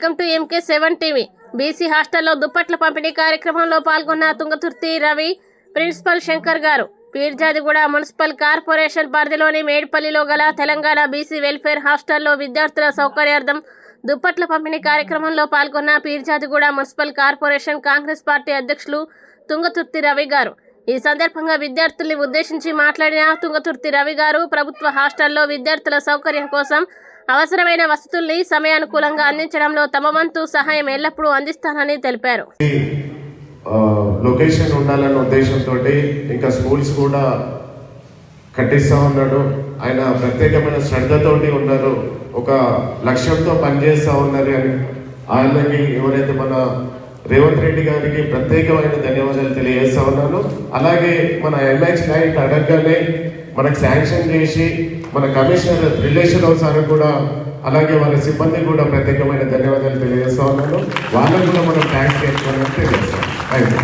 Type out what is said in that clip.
Welcome to MK7 TV. BC హాస్టల్లో దుప్పట్ల పంపిణీ కార్యక్రమంలో పాల్గొన్న తుంగతుర్తి రవి, ప్రిన్సిపల్ శంకర్ గారు. పీర్జాదిగూడ మున్సిపల్ కార్పొరేషన్ పరిధిలోని మేడిపల్లిలో గల తెలంగాణ బీసీ వెల్ఫేర్ హాస్టల్లో విద్యార్థుల సౌకర్యార్థం దుప్పట్ల పంపిణీ కార్యక్రమంలో పాల్గొన్న Peerzadiguda municipal corporation Congress party అధ్యక్షులు తుంగతుర్తి రవి గారు. ఈ సందర్భంగా విద్యార్థుల్ని ఉద్దేశించి మాట్లాడిన తుంగతుర్తి రవి గారు, ప్రభుత్వ హాస్టల్లో విద్యార్థుల సౌకర్యం కోసం అవసరమైన వసతుల్ని సమయానుకూలంగా అందించడంలో తమ వంతు సహాయం ఎల్లప్పుడూ అందిస్తానని తెలిపారు. లొకేషన్ ఉండాలన్న ఉద్దేశంతో ఇంకా స్కూల్స్ కూడా కట్టిస్తా ఉన్నాడు. ఆయన ప్రత్యేకమైన శ్రద్ధతోటి ఉన్నారు, ఒక లక్ష్యంతో పనిచేస్తూ ఉన్నారు అని ఆయనకి ఎవరైతే మన రేవంత్ రెడ్డి గారికి ప్రత్యేకమైన ధన్యవాదాలు తెలియజేస్తా ఉన్నాను. అలాగే మన ఎంఎక్స్ క్లయింట్ అడగగానే మనకు శాంక్షన్ చేసి మన కమిషనర్ రిలేషన్ సార్ కూడా, అలాగే వాళ్ళ సిబ్బంది కూడా ప్రత్యేకమైన ధన్యవాదాలు తెలియజేస్తా ఉన్నాను. వాళ్ళకు కూడా మనం థ్యాంక్స్ చేసుకోవాలని తెలియజేస్తాం. Thank you.